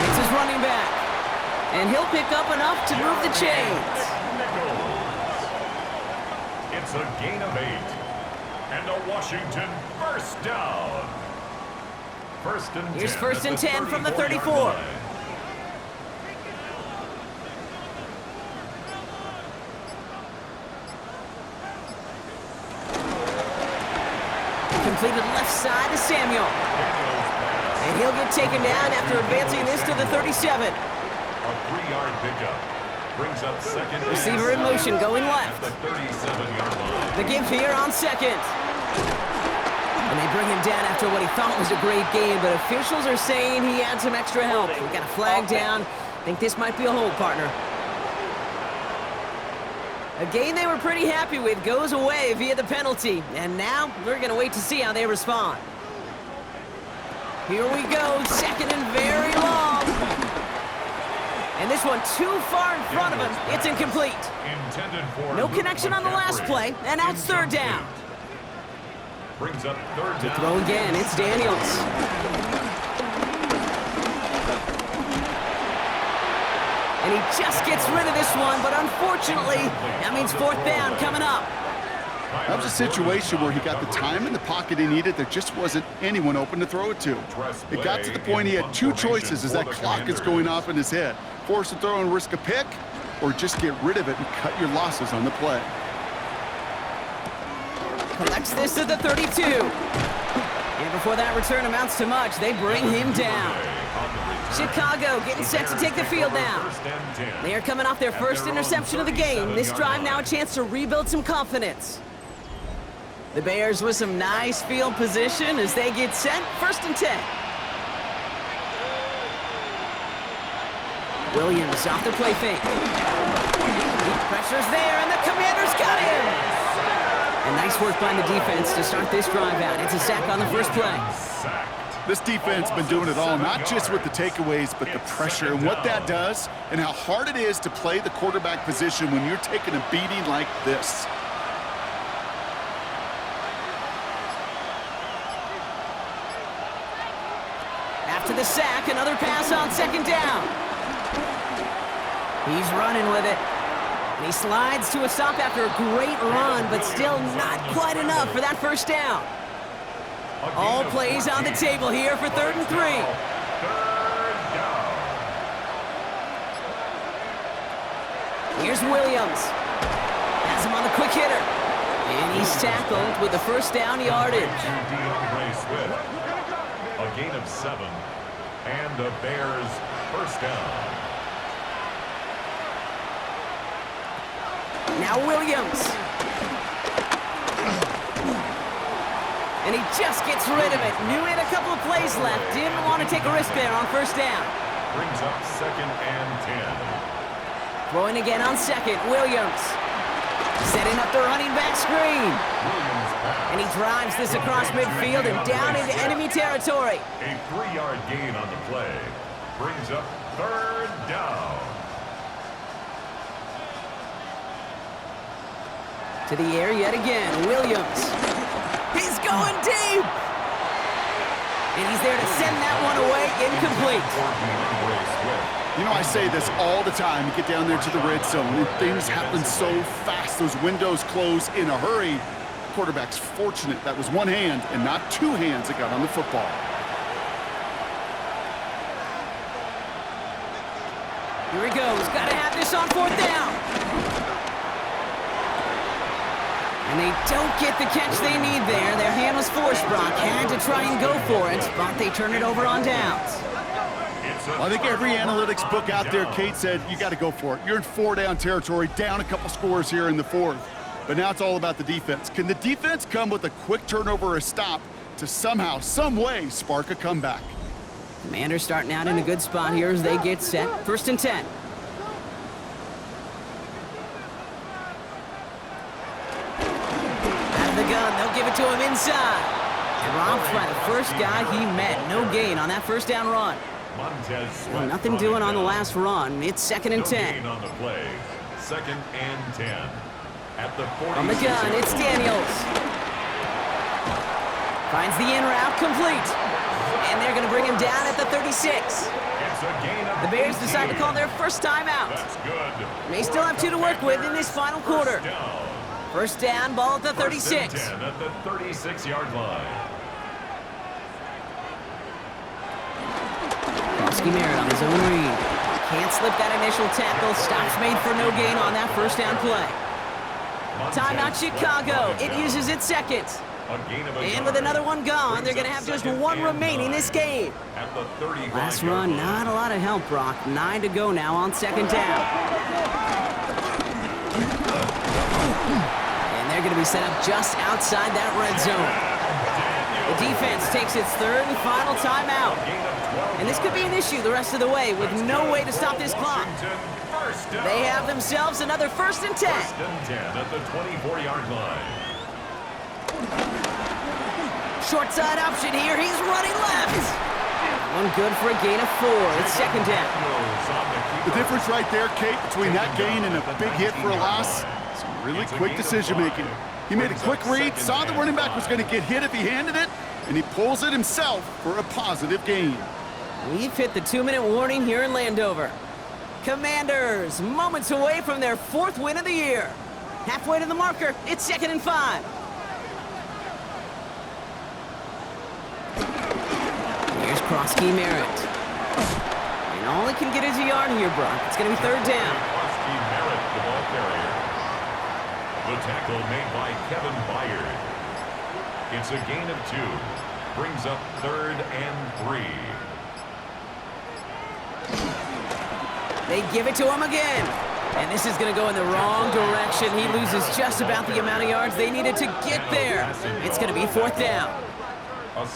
It's his running back. And he'll pick up enough to move the chains. It's a gain of 8. And a Washington first down. Here's first and 10 from the 34. Completed left side to Samuel. And he'll get taken down after advancing this to the 37. A 3-yard pickup. Brings up second. Receiver in motion going left. The 37-yard line. The give here on second. And they bring him down after what he thought was a great game, but officials are saying he had some extra help. We got a flag down. Think this might be a hold, partner. A game they were pretty happy with goes away via the penalty. And now we're going to wait to see how they respond. Here we go, second and very long. And this one too far in front of him. It's incomplete. No connection on the last play, and now it's third down. Brings up third down. To throw again, it's Daniels. And he just gets rid of this one, but unfortunately, that means fourth down coming up. That was a situation where he got the time in the pocket he needed. There just wasn't anyone open to throw it to. It got to the point he had two choices as that clock is going off in his head. Force a throw and risk a pick, or just get rid of it and cut your losses on the play. Collects this at the 32. And before that return amounts to much, they bring him down. Chicago getting set to take the field now. They are coming off their first interception of the game. This drive now a chance to rebuild some confidence. The Bears with some nice field position as they get set. First and 10. Williams off the play fake. Pressure's there, and the Commanders got him. And nice work by the defense to start this drive out. It's a sack on the first play. This defense been doing it all, not just with the takeaways, but the pressure and what that does and how hard it is to play the quarterback position when you're taking a beating like this. After the sack, another pass on second down. He's running with it. And he slides to a stop after a great run, but still not quite enough for that first down. All plays on the table here for 3rd and 3. Here's Williams. Has him on the quick hitter. And he's tackled with the first down yardage. A gain of 7. And the Bears first down. Now Williams. And he just gets rid of it. Knew he had a couple of plays left. Didn't want to take a risk there on first down. Brings up 2nd and 10. Throwing again on 2nd. Williams. Setting up the running back screen. And he drives this across midfield and down into enemy territory. A 3-yard gain on the play. Brings up 3rd down. To the air yet again. Williams. He's going deep. And he's there to send that one away incomplete. You know, I say this all the time. You get down there to the red zone, and things happen so fast. Those windows close in a hurry. The quarterback's fortunate that was one hand and not two hands that got on the football. Here he goes. Got to have this on 4th down. And they don't get the catch they need there. Their hand was forced, Brock. Had to try and go for it, but they turn it over on downs. I think every analytics book out there, Kate, said you got to go for it. You're in 4-down territory, down a couple scores here in the 4th. But now it's all about the defense. Can the defense come with a quick turnover or a stop to somehow, some way, spark a comeback? Commanders starting out in a good spot here as they get set. 1st and 10. Out of the gun, they'll give it to him inside. Dropped by the first guy he met. No gain on that first down run. Well, nothing doing on the last run. It's 2nd and 10. Gain on the play. 2nd and 10. At the 40. From the gun, it's Daniels. Finds the in route complete. And they're going to bring him down at the 36. The Bears decide to call their first timeout. That's good. They still have 2 to work with in this final quarter. First down, ball at the 36. 1st and 10 at the 36-yard line. Merritt on his own read. Can't slip that initial tackle. Stops made for no gain on that first down play. Timeout Chicago. It uses its 2nd. And with another one gone, they're going to have just 1 remaining this game. Last run, not a lot of help, Brock. 9 to go now on 2nd down. And they're going to be set up just outside that red zone. The defense takes its 3rd and final timeout. And this could be an issue the rest of the way with no way to stop this clock. They have themselves another 1st and 10. 1st and 10 at the 24-yard line. Short side option here. He's running left. One good for a gain of 4. It's 2nd down. The difference right there, Kate, between that gain and a big hit for a loss, some really quick decision-making. He made a quick read, saw the running back was going to get hit if he handed it, and he pulls it himself for a positive gain. We've hit the 2-minute warning here in Landover. Commanders, moments away from their 4th win of the year. Halfway to the marker, it's 2nd and 5. Here's Krosky Merritt. And all he can get is a yard here, Brock. It's going to be 3rd down. Krosky Merritt, the ball carrier. The tackle made by Kevin Byard. It's a gain of 2. Brings up 3rd and 3. They give it to him again. And this is going to go in the wrong direction. He loses just about the amount of yards they needed to get there. It's going to be 4th down.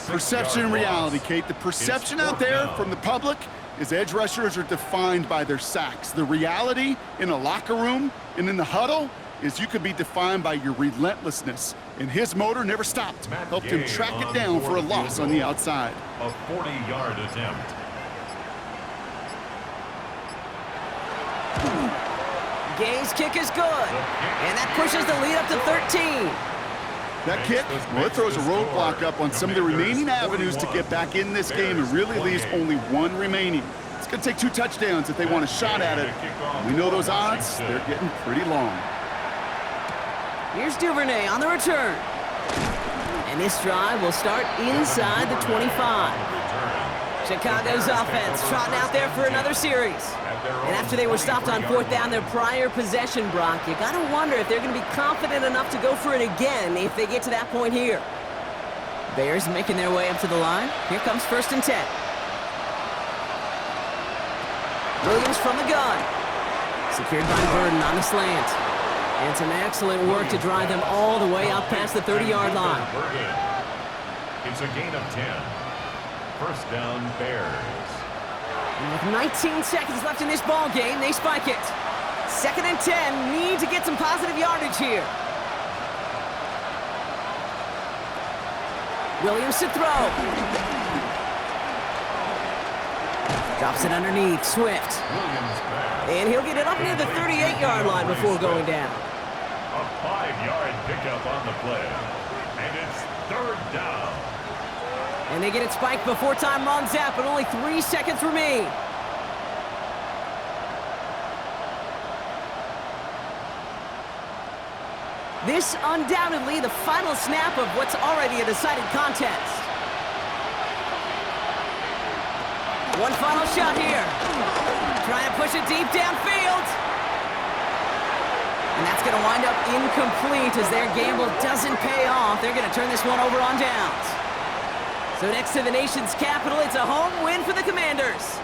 Perception and reality, Kate. The perception out there from the public is edge rushers are defined by their sacks. The reality in a locker room and in the huddle is you could be defined by your relentlessness. And his motor never stopped. Helped him track it down for a loss on the outside. A 40-yard attempt. Gay's kick is good. And that pushes the lead up to 13. That kick, well, it throws a roadblock up on some of the remaining avenues to get back in this game and really leaves only 1 remaining. It's going to take 2 touchdowns if they want a shot at it. We know those odds, they're getting pretty long. Here's Duvernay on the return. And this drive will start inside the 25. Chicago's offense trotting out there for another series. And after they were stopped on fourth down their prior possession, Brock, you gotta wonder if they're gonna be confident enough to go for it again if they get to that point here. Bears making their way up to the line. Here comes 1st and 10. Williams from the gun. Secured by Burden on the slant. And some excellent work to drive them all the way up past the 30-yard line. It's a gain of 10. 1st down, Bears. And with 19 seconds left in this ball game, they spike it. 2nd and 10, need to get some positive yardage here. Williams to throw. Drops it underneath, Swift. And he'll get it up near the 38-yard line before going down. A 5-yard pickup on the play. And it's 3rd down. And they get it spiked before time runs out, but only 3 seconds remain. This undoubtedly the final snap of what's already a decided contest. One final shot here. Trying to push it deep downfield. And that's going to wind up incomplete as their gamble doesn't pay off. They're going to turn this one over on downs. So next to the nation's capital, it's a home win for the Commanders.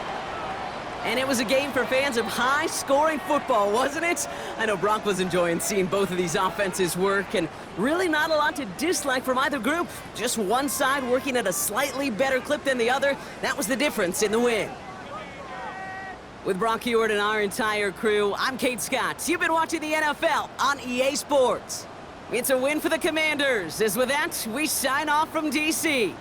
And it was a game for fans of high-scoring football, wasn't it? I know Brock was enjoying seeing both of these offenses work, and really not a lot to dislike from either group. Just one side working at a slightly better clip than the other. That was the difference in the win. With Brock Heward and our entire crew, I'm Kate Scott. You've been watching the NFL on EA Sports. It's a win for the Commanders, as with that, we sign off from D.C.